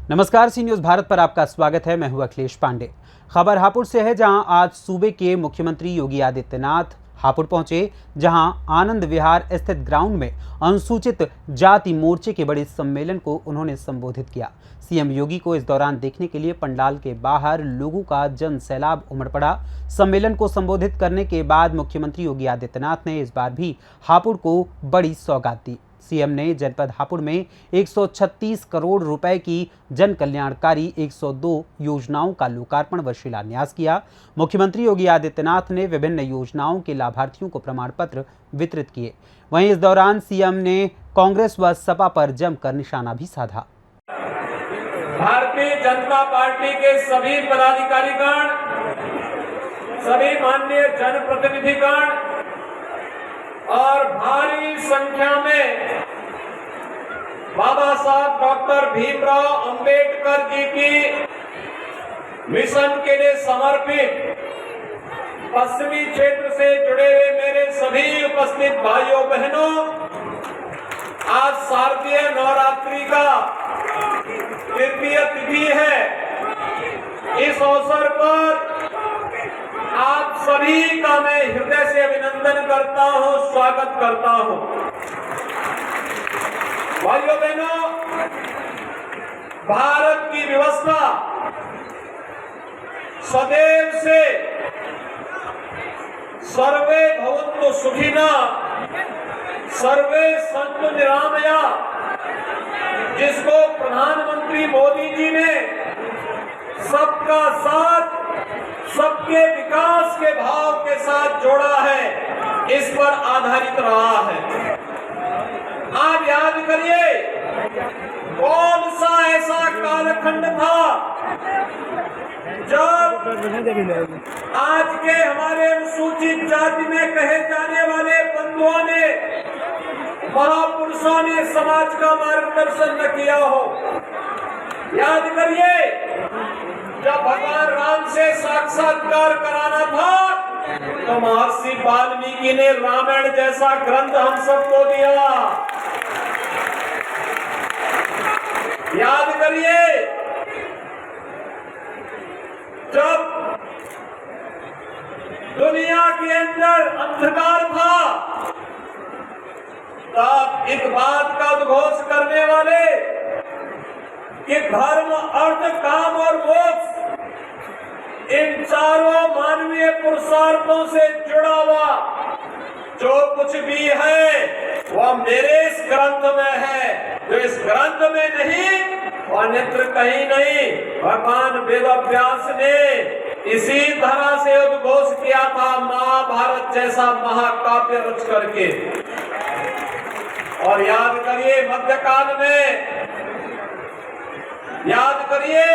नमस्कार, सी न्यूज़ भारत पर आपका स्वागत है। मैं हूं अखिलेश पांडे। खबर हापुड़ से है, जहां आज सूबे के मुख्यमंत्री योगी आदित्यनाथ हापुड़ पहुंचे, जहां आनंद विहार स्थित ग्राउंड में अनुसूचित जाति मोर्चे के बड़े सम्मेलन को उन्होंने संबोधित किया। सीएम योगी को इस दौरान देखने के लिए पंडाल के बाहर लोगों का जन सैलाब उमड़ पड़ा। सम्मेलन को संबोधित करने के बाद मुख्यमंत्री योगी आदित्यनाथ ने इस बार भी हापुड़ को बड़ी सौगात दी। सीएम ने जनपद हापुड़ में 136 करोड़ रुपए की जन कल्याणकारी 102 योजनाओं का लोकार्पण व शिलान्यास किया। मुख्यमंत्री योगी आदित्यनाथ ने विभिन्न योजनाओं के लाभार्थियों को प्रमाण पत्र वितरित किए। वहीं इस दौरान सीएम ने कांग्रेस व सपा पर जमकर निशाना भी साधा। भारतीय जनता पार्टी के सभी पदाधिकारीगण, सभी माननीय जनप्रतिनिधिगण और भारी संख्या में बाबा साहब डॉक्टर भीमराव अंबेडकर जी की मिशन के लिए समर्पित पश्चिमी क्षेत्र से जुड़े हुए मेरे सभी उपस्थित भाइयों बहनों, आज शारदीय नवरात्रि का तृतीय तिथि है। इस अवसर पर आप सभी का मैं हृदय से अभिनंदन करता हूं, स्वागत करता हूं। भाइयों बहनों, भारत की व्यवस्था सदैव से सर्वे भवन्तु सुखिनः, सर्वे सन्तु निरामया, जिसको प्रधानमंत्री मोदी जी ने सबका साथ, सबके विकास के भाव के साथ जोड़ा है, इस पर आधारित रहा है। आप याद करिए, कौन सा ऐसा कालखंड था जब आज के हमारे अनुसूचित जाति में कहे जाने वाले बंधुओं ने, महापुरुषों ने समाज का मार्गदर्शन न किया हो। याद करिए, जब भगवान राम से साक्षात्कार कराना था तो महर्षि वाल्मीकि ने रामायण जैसा ग्रंथ हम सबको दिया। याद करिए, जब दुनिया के अंदर अंधकार था, तब एक बात का उद्घोष करने वाले कि धर्म, अर्थ, काम और मोक्ष, इन चारों मानवीय पुरुषार्थों से जुड़ा हुआ जो कुछ भी है वह मेरे इस ग्रंथ में है। जो इस ग्रंथ में नहीं वह अन्यत्र कहीं नहीं। भगवान वेदव्यास ने इसी तरह से उद्घोष किया था, महाभारत जैसा महाकाव्य रच करके। और याद करिए, मध्यकाल में याद करिए,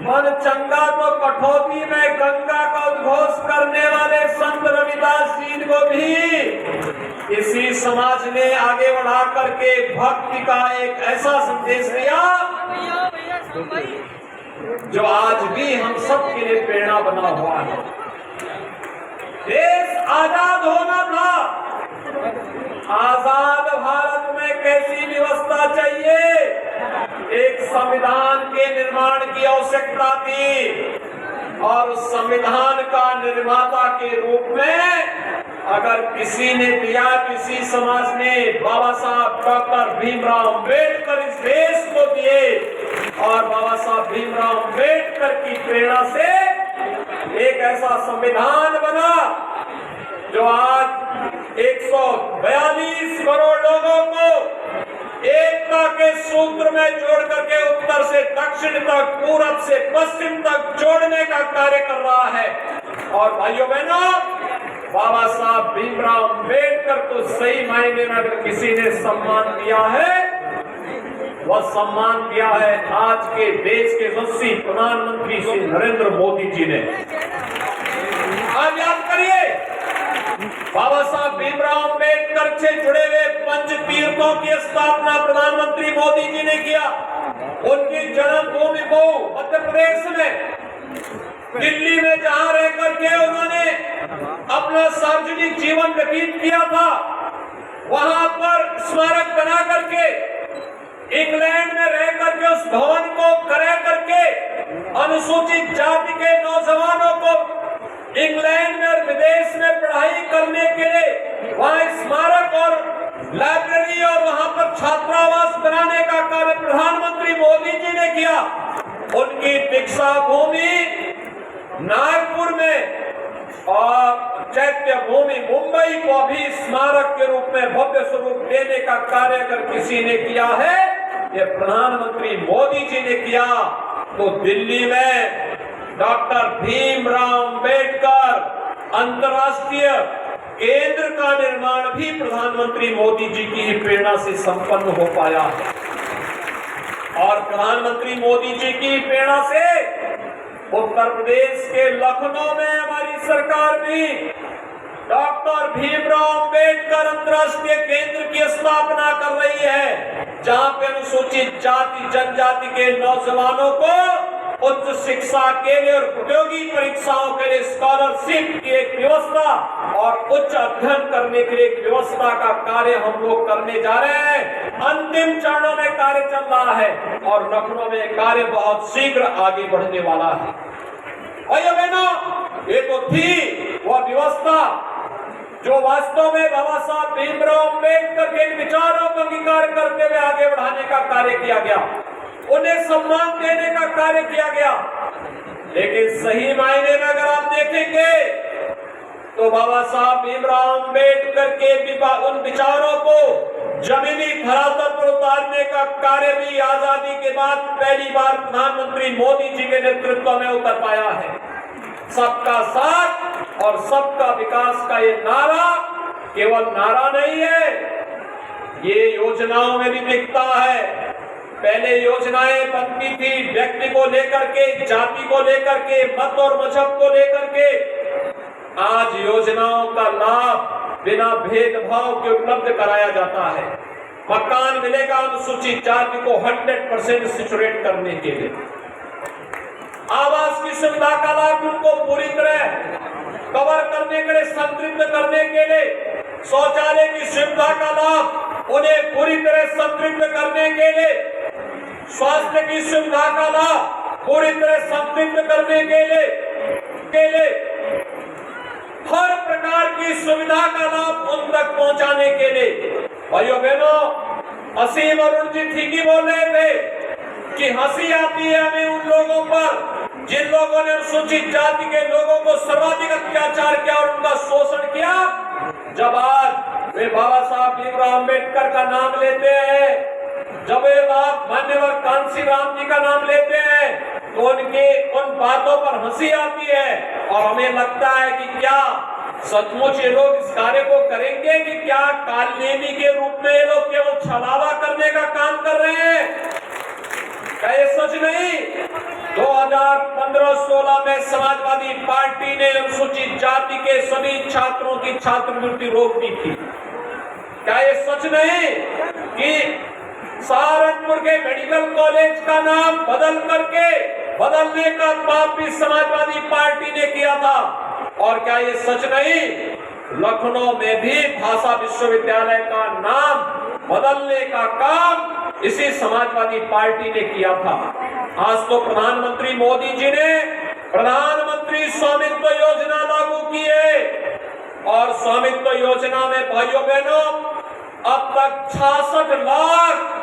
मन चंगा तो कठौती में गंगा का उद्घोष करने वाले संत रविदास जी को भी इसी समाज ने आगे बढ़ा करके भक्ति का एक ऐसा संदेश दिया जो आज भी हम सब के लिए प्रेरणा बना हुआ है। देश आजाद होना था, आजाद भारत में कैसी व्यवस्था चाहिए, एक संविधान के निर्माण की आवश्यकता थी। और उस संविधान का निर्माता के रूप में अगर किसी ने दिया, किसी समाज ने बाबा साहब डॉक्टर भीमराव अंबेडकर इस देश को दिए। और बाबा साहब भीमराव अंबेडकर की प्रेरणा से एक ऐसा संविधान बना जो आज 142 करोड़ लोगों को एकता के सूत्र में जोड़ करके उत्तर से दक्षिण तक, पूरब से पश्चिम तक जोड़ने का कार्य कर रहा है। और भाइयों बहनों, बाबा साहब भीमराव अंबेडकर को सही मायने में अगर किसी ने सम्मान दिया है, वह सम्मान दिया है आज के देश के यशस्वी प्रधानमंत्री श्री नरेंद्र मोदी जी ने। आज याद करिए, बाबा साहब भीमराव अंबेडकर से जुड़े हुए पंच तीर्थों की स्थापना प्रधानमंत्री मोदी जी ने किया। उनकी जन्मभूमि को मध्य प्रदेश में, दिल्ली में जहां रह करके उन्होंने अपना सार्वजनिक जीवन व्यतीत किया था, वहां पर स्मारक बना करके इंग्लैंड में रह करके उस भवन को क्रय करके अनुसूचित जाति के नौजवानों को इंग्लैंड में और विदेश में पढ़ाई करने के लिए वहां स्मारक और लाइब्रेरी और वहां पर छात्रावास बनाने का कार्य प्रधानमंत्री मोदी जी ने किया। उनकी दीक्षा भूमि नागपुर में और चैत्य भूमि मुंबई को भी स्मारक के रूप में भव्य स्वरूप देने का कार्य अगर किसी ने किया है, ये प्रधानमंत्री मोदी जी ने किया। तो दिल्ली में डॉक्टर भीमराव अंबेडकर अंतर्राष्ट्रीय केंद्र का निर्माण भी प्रधानमंत्री मोदी जी की ही प्रेरणा से संपन्न हो पाया है। और प्रधानमंत्री मोदी जी की प्रेरणा से उत्तर प्रदेश के लखनऊ में हमारी सरकार भी डॉक्टर भीमराव अंबेडकर अंतर्राष्ट्रीय केंद्र की स्थापना कर रही है, जहां पे अनुसूचित जाति जनजाति के नौजवानों को उच्च शिक्षा के लिए और प्रतियोगी परीक्षाओं के लिए स्कॉलरशिप की एक व्यवस्था और उच्च अध्ययन करने के लिए एक व्यवस्था का कार्य हम लोग करने जा रहे हैं। अंतिम चरणों में कार्य चल रहा है और लखनऊ में कार्य बहुत शीघ्र आगे बढ़ने वाला है। भाइयों बहनों, ये तो थी वह व्यवस्था जो वास्तव में बाबा साहब भीमराव अंबेडकर के विचारों को अंगीकार करते हुए आगे बढ़ाने का कार्य किया गया, उन्हें सम्मान देने का कार्य किया गया। लेकिन सही मायने में अगर आप देखेंगे तो बाबा साहब भीमराव अंबेडकर के उन विचारों को जमीनी धरातल पर उतारने का कार्य भी आजादी के बाद पहली बार प्रधानमंत्री मोदी जी के नेतृत्व में उतर पाया है। सबका साथ और सबका विकास का ये नारा केवल नारा नहीं है, ये योजनाओं में भी दिखता है। पहले योजनाएं बनती थी व्यक्ति को लेकर के, जाति को लेकर के, मत और मजहब को लेकर के। आज योजनाओं का लाभ बिना भेदभाव के उपलब्ध कराया जाता है। मकान मिलेगा अनुसूचित जाति को 100% सिचुएट करने के लिए। आवास की सुविधा का लाभ उनको पूरी तरह कवर करने के लिए, संतृप्त करने के लिए, शौचालय की सुविधा का लाभ उन्हें पूरी तरह संतृप्त करने के लिए, स्वास्थ्य की सुविधा का लाभ पूरी तरह संतृप्त करने के लिए हर प्रकार की सुविधा का लाभ उन तक पहुंचाने के लिए। भाइयों बहनों, असीम अरुण जी ठीक ही बोल रहे थे कि हंसी आती है हमें उन लोगों पर जिन लोगों ने अनुसूचित जाति के लोगों को सर्वाधिक अत्याचार किया और उनका शोषण किया। जब आज वे बाबा साहब भीमराव अंबेडकर का नाम लेते हैं, जब वे आप मान्यवर कांसी राम जी का नाम लेते हैं, तो उनके उन बातों पर हंसी आती है और हमें लगता है कि क्या सचमुच ये लोग इस कार्य को करेंगे कि क्या कालनेमी के रूप में ये लोग केवल छलावा करने का काम कर रहे हैं। क्या ये सच नहीं? 2015-16 में समाजवादी पार्टी ने अनुसूचित जाति के सभी छात्रों की छात्रवृत्ति रोक दी थी। क्या ये सच नहीं कि सहारनपुर के मेडिकल कॉलेज का नाम बदलने का पाप भी समाजवादी पार्टी ने किया था? और क्या ये सच नहीं, लखनऊ में भी भाषा विश्वविद्यालय का नाम बदलने का काम इसी समाजवादी पार्टी ने किया था। आज तो प्रधानमंत्री मोदी जी ने प्रधानमंत्री स्वामित्व योजना लागू की है और स्वामित्व योजना में भाइयों बहनों अब तक 66 लाख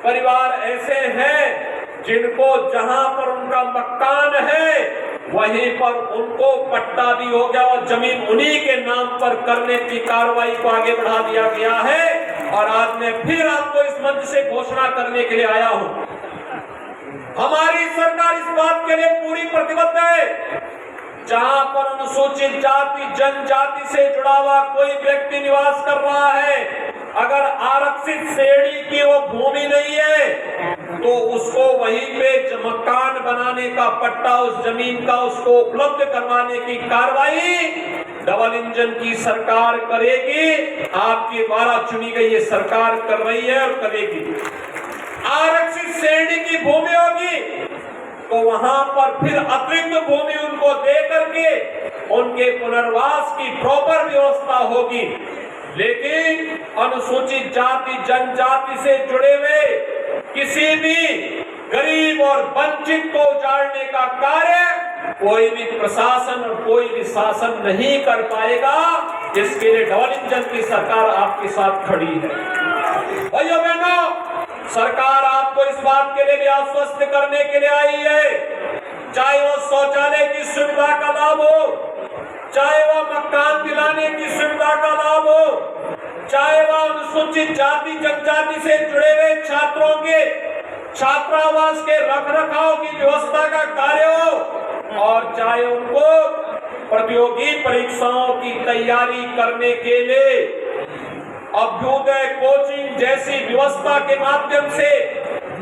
परिवार ऐसे हैं जिनको जहां पर उनका मकान है वहीं पर उनको पट्टा भी हो गया और जमीन उन्हीं के नाम पर करने की कार्रवाई को आगे बढ़ा दिया गया है। और आज मैं फिर आपको इस मंच से घोषणा करने के लिए आया हूं, हमारी सरकार इस बात के लिए पूरी प्रतिबद्ध है, जहां पर अनुसूचित जाति जनजाति से जुड़ा हुआ कोई व्यक्ति निवास कर रहा है, अगर आरक्षित श्रेणी की वो भूमि नहीं है तो उसको वहीं पे मकान बनाने का पट्टा उस जमीन का उसको उपलब्ध करवाने की कार्रवाई डबल इंजन की सरकार करेगी। आपके द्वारा चुनी गई ये सरकार कर रही है और करेगी। आरक्षित श्रेणी की भूमि होगी तो वहां पर फिर अतिरिक्त भूमि उनको दे करके उनके पुनर्वास की प्रॉपर व्यवस्था होगी। लेकिन अनुसूचित जाति जनजाति से जुड़े हुए किसी भी गरीब और वंचित को उजाड़ने का कार्य कोई भी प्रशासन और कोई भी शासन नहीं कर पाएगा। इसके लिए डबल इंजन की सरकार आपके साथ खड़ी है। भाइयों बहनों, सरकार आपको इस बात के लिए भी आश्वस्त करने के लिए आई है, चाहे वो शौचालय की सुविधा का लाभ हो, चाहे वो मकान दिलाने की सुविधा का लाभ हो, चाहे वह अनुसूचित जाति जनजाति से जुड़े हुए छात्रों के छात्रावास के रखरखाव की व्यवस्था का कार्य हो, और चाहे उनको प्रतियोगी परीक्षाओं की तैयारी करने के लिए अभ्युदय कोचिंग जैसी व्यवस्था के माध्यम से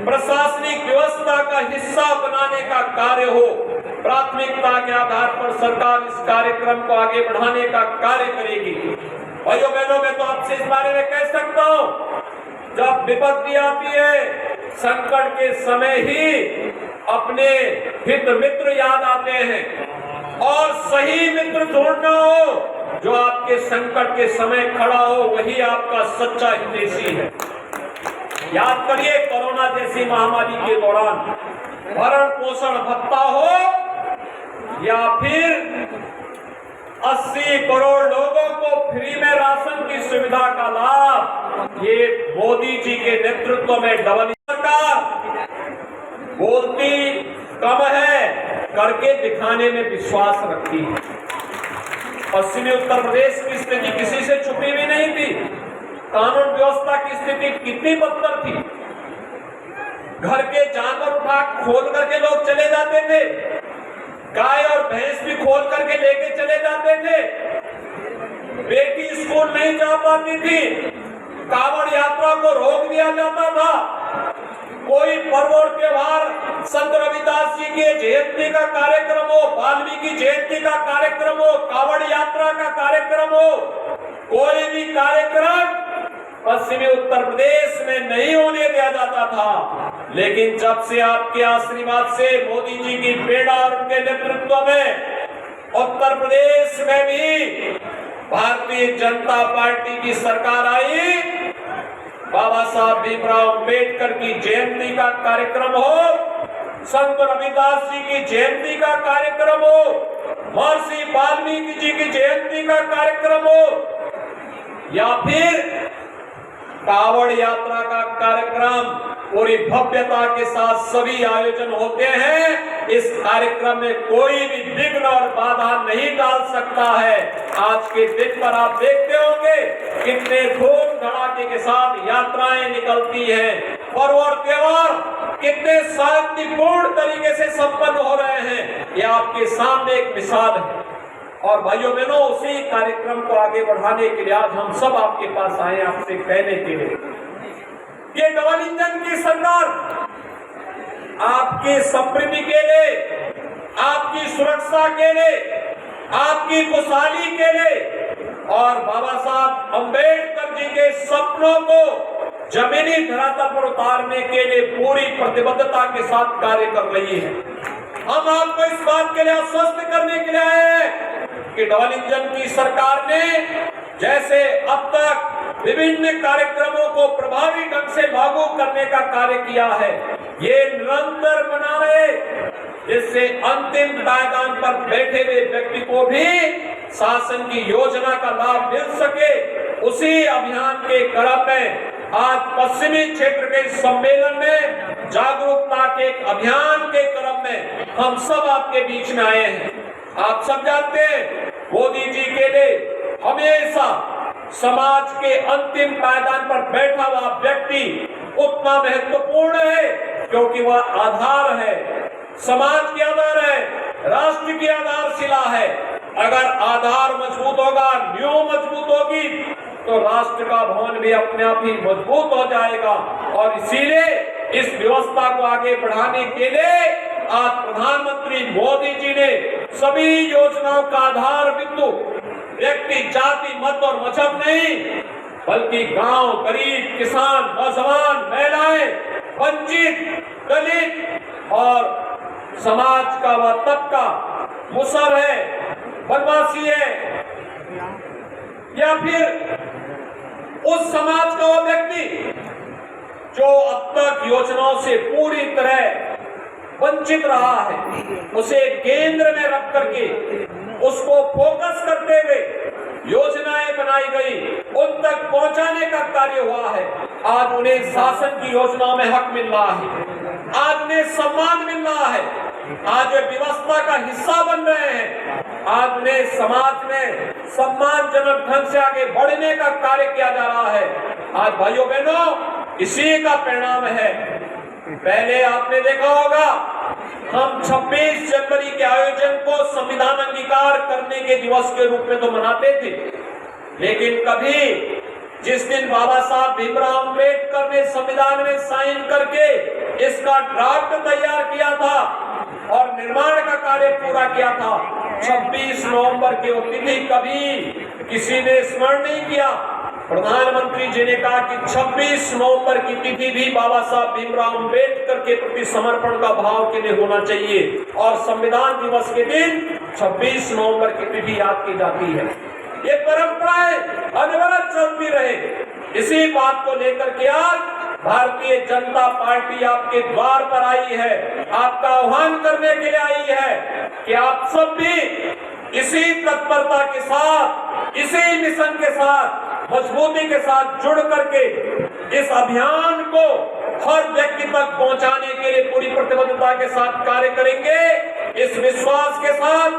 प्रशासनिक व्यवस्था का हिस्सा बनाने का कार्य हो। प्राथमिकता के आधार पर सरकार इस कार्यक्रम को आगे बढ़ाने का कार्य करेगी। भाइयों बहनों, मैं तो आपसे इस बारे में कह सकता हूँ, जब विपत्ति आती है, संकट के समय ही अपने हित मित्र याद आते हैं, और सही मित्र ढूंढना हो जो आपके संकट के समय खड़ा हो, वही आपका सच्चा हितैषी है। याद करिए, कोरोना जैसी महामारी के दौरान भरण पोषण भत्ता हो या फिर 80 करोड़ लोगों को फ्री में राशन की सुविधा का लाभ, ये मोदी जी के नेतृत्व में डबल सरकार बोलती कम है, करके दिखाने में विश्वास रखती है। पश्चिमी उत्तर प्रदेश की स्थिति किसी से छुपी हुई नहीं थी। कानून व्यवस्था की स्थिति कितनी बदतर थी। घर के जानवर उठा खोल करके लोग चले जाते थे, गाय और भैंस भी खोल करके लेके चले जाते थे, बेटी स्कूल नहीं जा पाती थी, कांवड़ यात्रा को रोक दिया जाता था। कोई पर्व और त्योहार, संत रविदास जी के जयंती का कार्यक्रम हो, वाल्मीकि जयंती का कार्यक्रम हो, कांवड़ यात्रा का कार्यक्रम हो, कोई भी कार्यक्रम पश्चिमी उत्तर प्रदेश में नहीं होने दिया जाता था। लेकिन जब से आपके आशीर्वाद से मोदी जी की प्रेरणा और उनके नेतृत्व में उत्तर प्रदेश में भी भारतीय जनता पार्टी की सरकार आई, बाबा साहब भीमराव अम्बेडकर की जयंती का कार्यक्रम हो, संत रविदास जी की जयंती का कार्यक्रम हो, महर्षि वाल्मीकि जी की जयंती का कार्यक्रम हो, या फिर कांवड़ यात्रा का कार्यक्रम पूरी भव्यता के साथ सभी आयोजन होते हैं। इस कार्यक्रम में कोई भी विघ्न और बाधा नहीं डाल सकता है। आज के दिन पर आप देखते होंगे कितने धूम धड़ाके के साथ यात्राएं निकलती हैं, पर्व और त्योहार कितने शांतिपूर्ण तरीके से संपन्न हो रहे हैं, ये आपके सामने एक मिसाल है। और भाइयों बहनों, उसी कार्यक्रम को आगे बढ़ाने के लिए आज हम सब आपके पास आए, आपसे कहने के लिए ये डबल इंजन की सरकार आपकी समृद्धि के लिए, आपकी सुरक्षा के लिए, आपकी खुशहाली के लिए और बाबा साहब अम्बेडकर जी के सपनों को जमीनी धरातल पर उतारने के लिए पूरी प्रतिबद्धता के साथ कार्य कर रही है। हम आपको इस बात के लिए आश्वस्त करने के लिए आए हैं कि डबल इंजन की सरकार ने जैसे अब तक विभिन्न कार्यक्रमों को प्रभावी ढंग से लागू करने का कार्य किया है, ये निरंतर बना रहे, जिससे अंतिम पायदान पर बैठे हुए व्यक्ति को भी शासन की योजना का लाभ मिल सके। उसी अभियान के क्रम में आज पश्चिमी क्षेत्र के सम्मेलन में जागरूकता के एक अभियान के क्रम में हम सब आपके बीच में आए हैं। आप सब जानते हैं, मोदी जी के लिए हमेशा समाज के अंतिम पायदान पर बैठा हुआ व्यक्ति उतना महत्वपूर्ण है, क्योंकि वह आधार है, समाज की आधार है, राष्ट्र की आधारशिला है। अगर आधार मजबूत होगा, नींव मजबूत होगी, तो राष्ट्र का भवन भी अपने आप ही मजबूत हो जाएगा। और इसीलिए इस व्यवस्था को आगे बढ़ाने के लिए आज प्रधानमंत्री मोदी जी ने सभी योजनाओं का आधार बिंदु व्यक्ति, जाति, मत और मजहब नहीं, बल्कि गांव, गरीब, किसान, नौजवान, महिलाएं, वंचित, दलित और समाज का वह तबका, मुसर है, वनवासी है, या फिर उस समाज का वो व्यक्ति जो अब तक योजनाओं से पूरी तरह वंचित रहा है, उसे केंद्र में रख करके उसको फोकस करते हुए योजनाएं बनाई गई, उन तक पहुंचाने का कार्य हुआ है। आज उन्हें शासन की योजनाओं में हक मिल रहा है, आज उन्हें सम्मान मिल रहा है, आज वे व्यवस्था का हिस्सा बन रहे हैं, आज उन्हें समाज में सम्मानजनक ढंग से आगे बढ़ने का कार्य किया जा रहा है। आज भाइयों बहनों, इसी का परिणाम है। पहले आपने देखा होगा, हम 26 जनवरी के आयोजन को संविधान अंगीकार करने के दिवस के रूप में तो मनाते थे, लेकिन कभी जिस दिन बाबा साहब भीमराव अम्बेडकर ने संविधान में साइन करके इसका ड्राफ्ट तैयार किया था और निर्माण का कार्य पूरा किया था, 26 नवंबर की वो तिथि कभी किसी ने स्मरण नहीं किया। प्रधानमंत्री जी ने कहा कि 26 नवंबर की तिथि भी बाबा साहब भीमराव अम्बेडकर के प्रति समर्पण का भाव के लिए होना चाहिए और संविधान दिवस के दिन 26 नवंबर की तिथि याद की जाती है। ये परंपराएं अनवरत चलती रहे। इसी बात को लेकर के आज भारतीय जनता पार्टी आपके द्वार पर आई है, आपका आह्वान करने के लिए आई है कि आप सब भी इसी तत्परता के साथ, इसी मिशन के साथ मजबूती के साथ जुड़ करके इस अभियान को हर व्यक्ति तक पहुंचाने के लिए पूरी प्रतिबद्धता के साथ कार्य करेंगे। इस विश्वास के साथ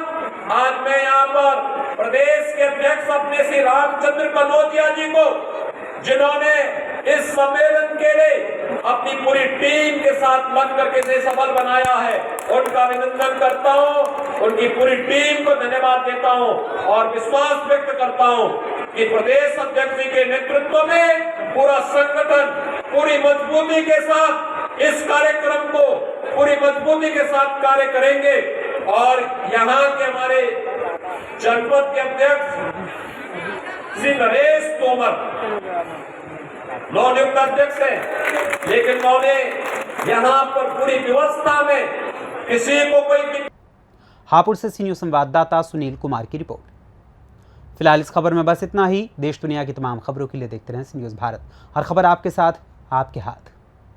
आज मैं यहाँ पर प्रदेश के अध्यक्ष अपने श्री रामचंद्र कनौजिया जी को, जिन्होंने इस सम्मेलन के लिए अपनी पूरी टीम के साथ लग करके इसे सफल बनाया है, उनका अभिनंदन करता हूं, उनकी पूरी टीम को धन्यवाद देता हूं और विश्वास व्यक्त करता हूं कि प्रदेश अध्यक्ष जी के नेतृत्व में पूरा संगठन पूरी मजबूती के साथ इस कार्यक्रम को पूरी मजबूती के साथ कार्य करेंगे और यहाँ के हमारे जनपद के अध्यक्ष श्री नरेश तोमर नवनियुक्त अध्यक्ष है, लेकिन उन्होंने यहाँ पर पूरी व्यवस्था में किसी को कोई। हापुड़ से सी न्यूज़ संवाददाता सुनील कुमार की रिपोर्ट। फिलहाल इस खबर में बस इतना ही। देश दुनिया की तमाम खबरों के लिए देखते रहें सी न्यूज़ भारत। हर खबर आपके साथ, आपके हाथ।